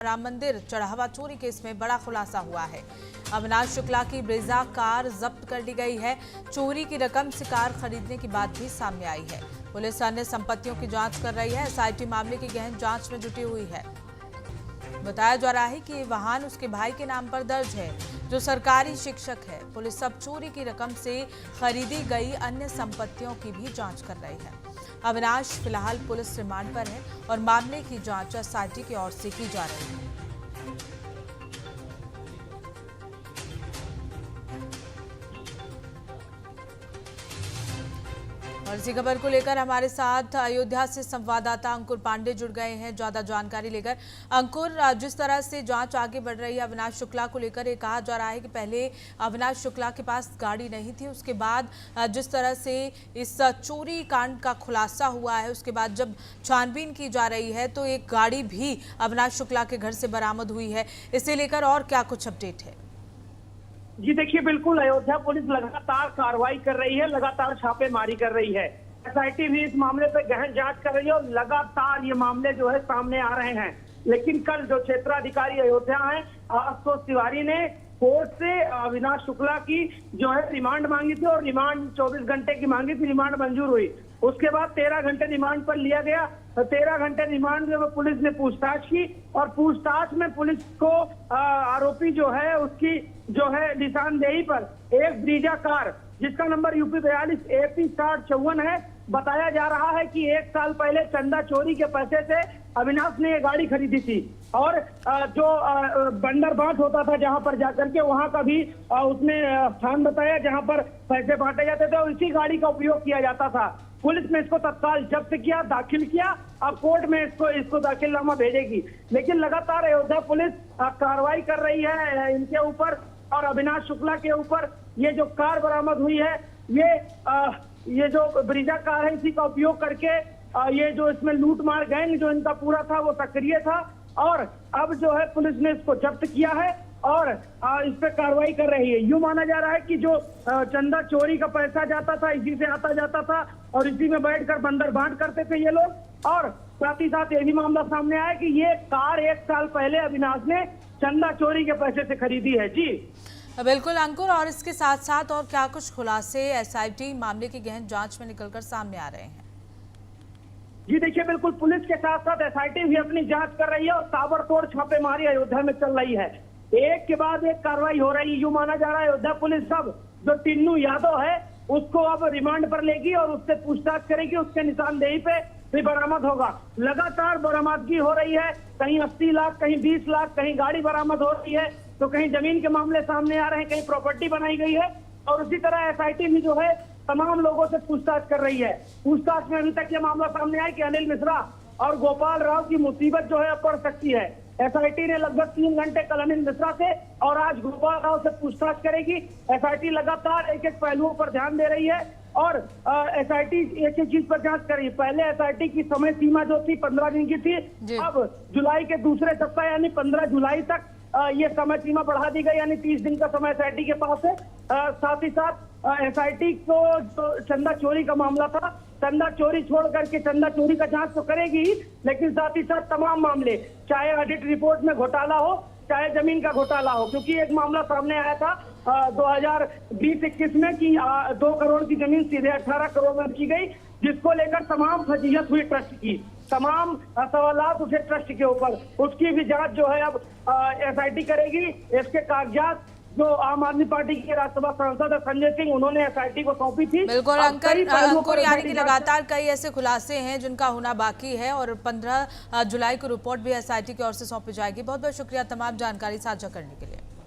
राम मंदिर चढ़ावा चोरी केस में बड़ा खुलासा हुआ है। अविनाश शुक्ला की ब्रेजा कार जब्त कर ली गई है। चोरी की रकम से कार खरीदने की बात भी सामने आई है। पुलिस अन्य संपत्तियों की जांच कर रही है। एसआईटी मामले की गहन जांच में जुटी हुई है। बताया जा रहा है कि ये वाहन उसके भाई के नाम पर दर्ज है, जो सरकारी शिक्षक है। पुलिस अब चोरी की रकम से खरीदी गई अन्य संपत्तियों की भी जांच कर रही है। अविनाश फिलहाल पुलिस रिमांड पर है और मामले की जांच एसआईटी की ओर से की जा रही है। और इसी खबर को लेकर हमारे साथ अयोध्या से संवाददाता अंकुर पांडे जुड़ गए हैं ज्यादा जानकारी लेकर। अंकुर, जिस तरह से जांच आगे बढ़ रही है अविनाश शुक्ला को लेकर, ये कहा जा रहा है कि पहले अविनाश शुक्ला के पास गाड़ी नहीं थी, उसके बाद जिस तरह से इस चोरी कांड का खुलासा हुआ है, उसके बाद जब छानबीन की जा रही है तो एक गाड़ी भी अविनाश शुक्ला के घर से बरामद हुई है। इसे लेकर और क्या कुछ अपडेट है? जी देखिए, बिल्कुल अयोध्या पुलिस लगातार कार्रवाई कर रही है, लगातार छापेमारी कर रही है। एसआईटी भी इस मामले पर गहन जांच कर रही है और लगातार ये मामले जो है सामने आ रहे हैं। लेकिन कल जो क्षेत्राधिकारी अयोध्या हैं आशुतोष तिवारी ने कोर्ट से अविनाश शुक्ला की जो है रिमांड मांगी थी और रिमांड 24 घंटे की मांगी थी, रिमांड मंजूर हुई। उसके बाद 13 घंटे रिमांड पर लिया गया। 13 घंटे रिमांड में पुलिस ने पूछताछ की और पूछताछ में पुलिस को आरोपी जो है उसकी जो है निशानदेही पर एक ब्रीजा कार जिसका नंबर यूपी 42 AP 6054 है, बताया जा रहा है कि 1 साल पहले चंदा चोरी के पैसे से अविनाश ने ये गाड़ी खरीदी थी और जो बंदर बांट होता था जहां पर जाकर के वहां का भी उसने स्थान बताया जहां पर पैसे बांटे जाते थे और इसी गाड़ी का उपयोग किया जाता था। पुलिस ने इसको तत्काल जब्त किया, दाखिल किया। अब कोर्ट में इसको दाखिलनामा भेजेगी। लेकिन लगातार अयोध्या पुलिस कार्रवाई कर रही है इनके ऊपर और अविनाश शुक्ला के ऊपर। ये जो कार बरामद हुई है ये जो ब्रीजा कार है, इसी का उपयोग करके ये जो इसमें लूटमार गैंग जो इनका पूरा था वो सक्रिय था और अब जो है पुलिस ने इसको जब्त किया है और इस पे कार्रवाई कर रही है। यूं माना जा रहा है कि जो चंदा चोरी का पैसा जाता था इसी से आता जाता था और इसी में बैठकर बंदर बांट करते थे ये लोग। और साथ ही साथ ये भी मामला सामने आया कि ये कार 1 साल पहले अविनाश ने चंदा चोरी के पैसे से खरीदी है। जी बिल्कुल अंकुर, और इसके साथ साथ और क्या कुछ खुलासे एसआईटी मामले की गहन जांच में निकलकर सामने आ रहे हैं? जी देखिए, बिल्कुल पुलिस के साथ साथ एसआईटी भी अपनी जांच कर रही है और ताबड़तोड़ छापेमारी अयोध्या में चल रही है। एक के बाद एक कार्रवाई हो रही है। यूं माना जा रहा है अयोध्या पुलिस सब जो टिन्नू यादव है उसको अब रिमांड पर लेगी और उससे पूछताछ करेगी, उसके निशानदेही पे भी बरामद होगा। लगातार बरामदगी हो रही है, कहीं 80 लाख, कहीं 20 लाख, कहीं गाड़ी बरामद हो रही है तो कहीं जमीन के मामले सामने आ रहे हैं, कहीं प्रॉपर्टी बनाई गई है। और उसी तरह एसआईटी भी जो है तमाम लोगों से पूछताछ कर रही है। पूछताछ में अभी तक ये मामला सामने आया कि अनिल मिश्रा और गोपाल राव की मुसीबत जो है पड़ सकती है। एसआईटी ने लगभग 3 घंटे कल अनिल मिश्रा से और आज गोपाल राव से पूछताछ करेगी। एसआईटी लगातार एक एक पहलुओं पर ध्यान दे रही है और एसआईटी एक एक चीज पर जांच कर रही है। पहले एसआईटी की समय सीमा जो थी 15 दिन की थी, अब जुलाई के दूसरे सप्ताह यानी 15 जुलाई तक ये समय सीमा बढ़ा दी गई, यानी 30 दिन का समय एसआईटी के पास है। साथ ही साथ एसआईटी को जो चंदा चोरी का मामला था, चंदा चोरी छोड़ करके चंदा चोरी का जांच तो करेगी, लेकिन साथ ही साथ तमाम मामले, चाहे ऑडिट रिपोर्ट में घोटाला हो, चाहे जमीन का घोटाला हो, क्योंकि एक मामला सामने आया था 2020-21 में कि 2 करोड़ की जमीन सीधे 18 करोड़ में की गई, जिसको लेकर तमाम फजीहत हुई ट्रस्ट की, तमाम सवालात उठे ट्रस्ट के ऊपर। उसकी भी जांच जो है अब एसआईटी करेगी। इसके कागजात जो आम आदमी पार्टी के राज्यसभा सांसद संजय सिंह उन्होंने एसआईटी को सौंपी थी। बिल्कुल अंकुर, यानी कि लगातार कई ऐसे खुलासे हैं जिनका होना बाकी है और 15 जुलाई को रिपोर्ट भी एसआईटी की ओर से सौंपी जाएगी। बहुत बहुत शुक्रिया तमाम जानकारी साझा करने के लिए।